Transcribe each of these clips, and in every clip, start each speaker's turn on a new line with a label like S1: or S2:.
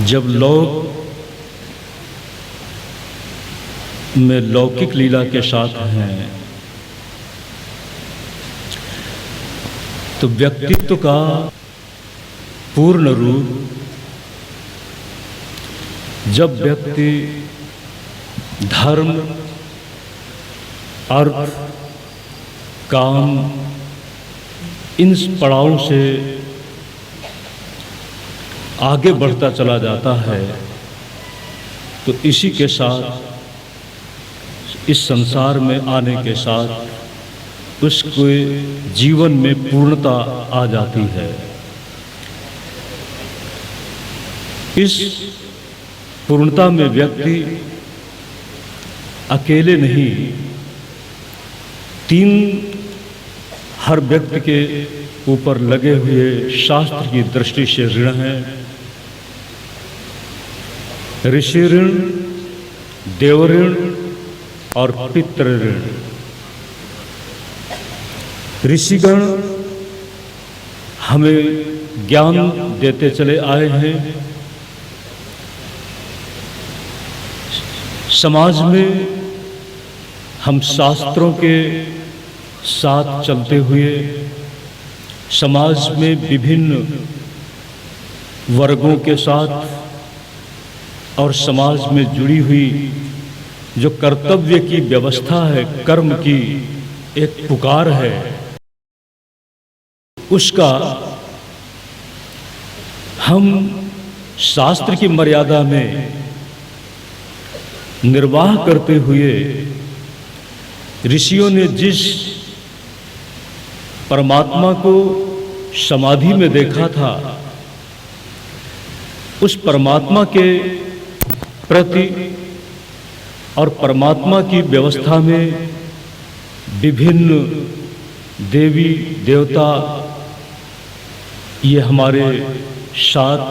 S1: जब लोग में लौकिक लीला के साथ हैं तो व्यक्तित्व का पूर्ण रूप जब व्यक्ति धर्म, अर्थ, काम इन पड़ावों से आगे बढ़ता चला जाता है तो इसी के साथ इस संसार में आने के साथ उसके जीवन में पूर्णता आ जाती है। इस पूर्णता में व्यक्ति अकेले नहीं, तीन हर व्यक्ति के ऊपर लगे हुए शास्त्र की दृष्टि से ऋण है। ऋषि ऋण, देव ऋण और पितृ ऋण। ऋषिगण हमें ज्ञान देते चले आए हैं। समाज में हम शास्त्रों के साथ चलते हुए समाज में विभिन्न वर्गों के साथ और समाज में जुड़ी हुई जो कर्तव्य की व्यवस्था है, कर्म की एक पुकार है, उसका हम शास्त्र की मर्यादा में निर्वाह करते हुए ऋषियों ने जिस परमात्मा को समाधि में देखा था उस परमात्मा के प्रति और परमात्मा की व्यवस्था में विभिन्न देवी देवता ये हमारे साथ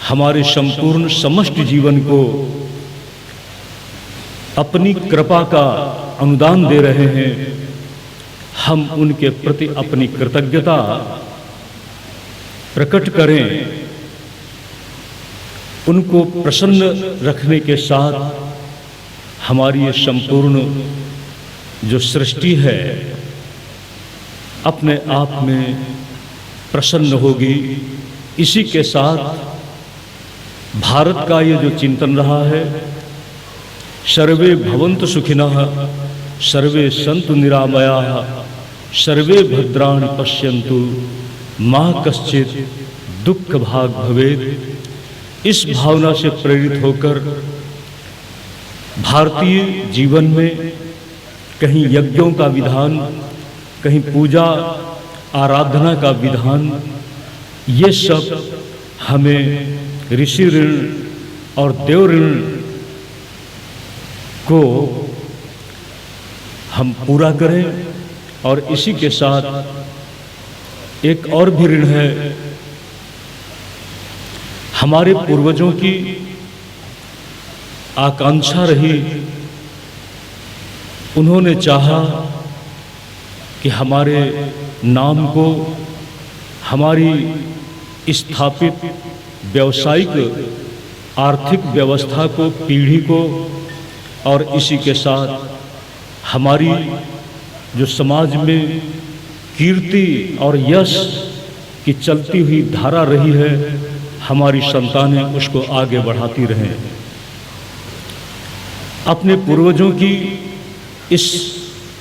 S1: हमारे संपूर्ण समष्टि जीवन को अपनी कृपा का अनुदान दे रहे हैं। हम उनके प्रति अपनी कृतज्ञता प्रकट करें, उनको प्रसन्न रखने के साथ हमारी ये संपूर्ण जो सृष्टि है अपने आप में प्रसन्न होगी। इसी के साथ भारत का ये जो चिंतन रहा है, सर्वे भवन्तु सुखिनः, सर्वे सन्तु निरामयाः, सर्वे भद्राणि पश्यन्तु मा कश्चित् दुःख भाग् भवेत्। इस भावना से प्रेरित होकर भारतीय जीवन में कहीं यज्ञों का विधान, कहीं पूजा आराधना का विधान, ये सब हमें ऋषि ऋण और देव ऋण को हम पूरा करें। और इसी के साथ एक और भी ऋण है, हमारे पूर्वजों की आकांक्षा रही, उन्होंने चाहा कि हमारे नाम को, हमारी स्थापित व्यावसायिक आर्थिक व्यवस्था को, पीढ़ी को और इसी के साथ हमारी जो समाज में कीर्ति और यश की चलती हुई धारा रही है, हमारी संतानें उसको आगे बढ़ाती रहें। अपने पूर्वजों की इस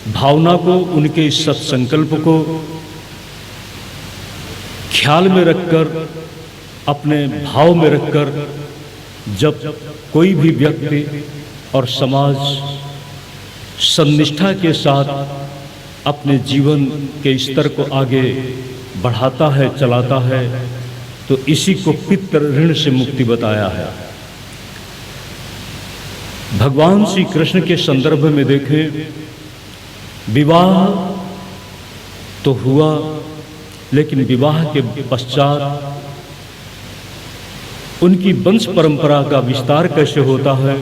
S1: भावना को, उनके इस सत्संकल्प को ख्याल में रखकर, अपने भाव में रखकर जब कोई भी व्यक्ति और समाज सन्निष्ठा के साथ अपने जीवन के स्तर को आगे बढ़ाता है, चलाता है, तो इसी को पितृ ऋण से मुक्ति बताया है। भगवान श्री कृष्ण के संदर्भ में देखें, विवाह तो हुआ, लेकिन विवाह के पश्चात उनकी वंश परंपरा का विस्तार कैसे होता है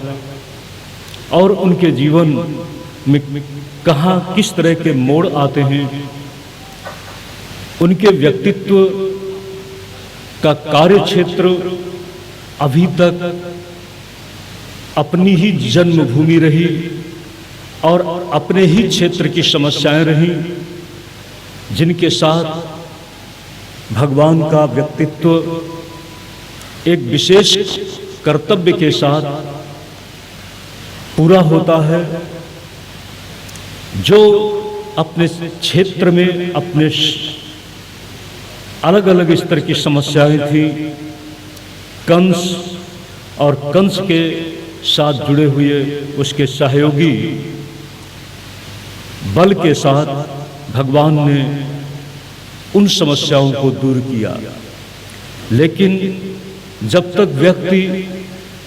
S1: और उनके जीवन में कहाँ किस तरह के मोड़ आते हैं, उनके व्यक्तित्व का कार्य क्षेत्र अभी तक अपनी ही जन्मभूमि रही और अपने ही क्षेत्र की समस्याएं रहीं, जिनके साथ भगवान का व्यक्तित्व एक विशेष कर्तव्य के साथ पूरा होता है। जो अपने क्षेत्र में अपने अलग अलग स्तर की समस्याएं थी, कंस और कंस के साथ जुड़े हुए उसके सहयोगी बल के साथ भगवान ने उन समस्याओं को दूर किया। लेकिन जब तक व्यक्ति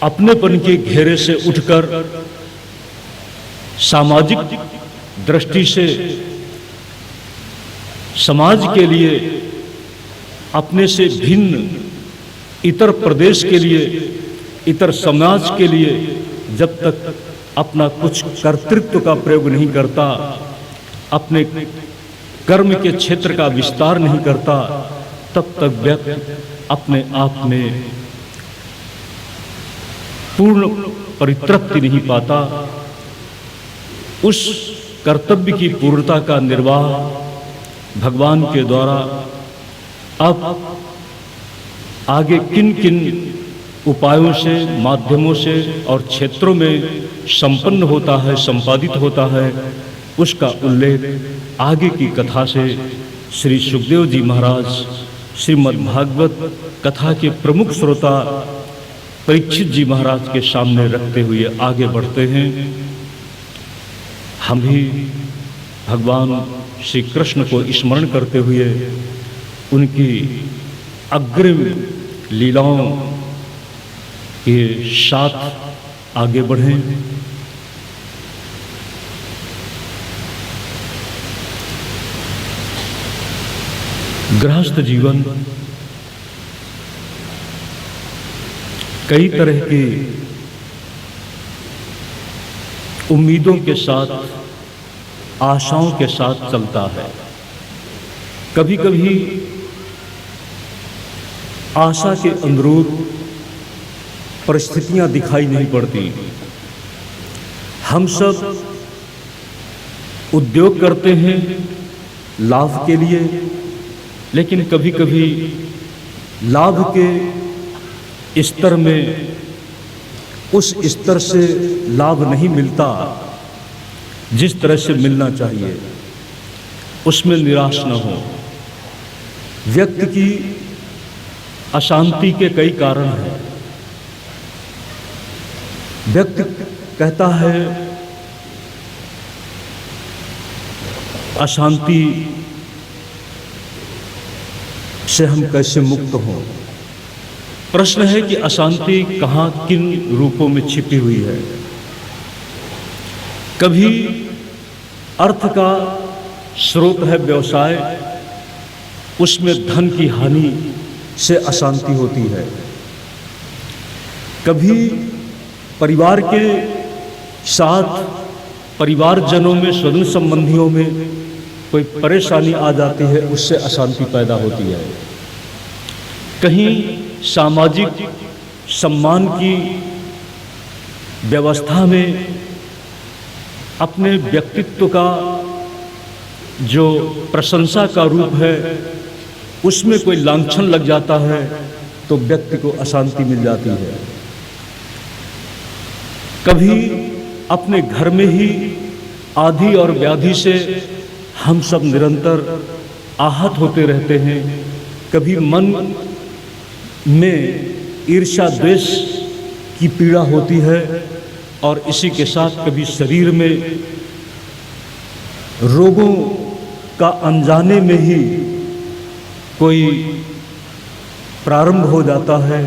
S1: अपनेपन के घेरे से उठकर सामाजिक दृष्टि से समाज के लिए, अपने से भिन्न इतर प्रदेश के लिए, इतर समाज के लिए जब तक अपना कुछ कर्तृत्व का प्रयोग नहीं करता, अपने कर्म के क्षेत्र का विस्तार नहीं करता, तब तक व्यक्ति अपने आप में पूर्ण परितृप्ति नहीं पाता। उस कर्तव्य की पूर्णता का निर्वाह भगवान के द्वारा अब आगे किन किन उपायों से, माध्यमों से और क्षेत्रों में संपन्न होता है, संपादित होता है, उसका उल्लेख आगे की कथा से श्री सुखदेव जी महाराज श्रीमद् भागवत कथा के प्रमुख श्रोता परीक्षित जी महाराज के सामने रखते हुए आगे बढ़ते हैं। हम भी भगवान श्री कृष्ण को स्मरण करते हुए उनकी अग्रिम लीलाओं के साथ आगे बढ़ें। गृहस्थ जीवन कई तरह की उम्मीदों के साथ, आशाओं के साथ चलता है। कभी कभी आशा के अनुरूप परिस्थितियां दिखाई नहीं पड़ती। हम सब उद्योग करते हैं लाभ के लिए, लेकिन कभी कभी लाभ के स्तर में उस स्तर से लाभ नहीं मिलता जिस तरह से मिलना चाहिए। उसमें निराश न हो। व्यक्ति की अशांति के कई कारण हैं। व्यक्ति कहता है अशांति से हम कैसे मुक्त हों। प्रश्न है कि अशांति कहाँ, किन रूपों में छिपी हुई है। कभी अर्थ का स्रोत है व्यवसाय, उसमें धन की हानि से अशांति होती है। कभी परिवार के साथ, परिवारजनों में, स्वजन संबंधियों में कोई परेशानी आ जाती है, उससे अशांति पैदा होती है। कहीं सामाजिक सम्मान की व्यवस्था में अपने व्यक्तित्व का जो प्रशंसा का रूप है, उसमें कोई लांछन लग जाता है तो व्यक्ति को अशांति मिल जाती है। कभी अपने घर में ही आधि और व्याधि से हम सब निरंतर आहत होते रहते हैं। कभी मन में ईर्ष्या द्वेष की पीड़ा होती है और इसी के साथ कभी शरीर में रोगों का अनजाने में ही कोई प्रारंभ हो जाता है।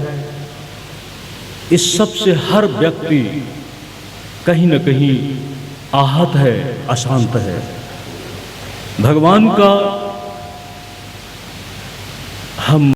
S1: इस सब से हर व्यक्ति कहीं न कहीं आहत है, अशांत है। भगवान का हम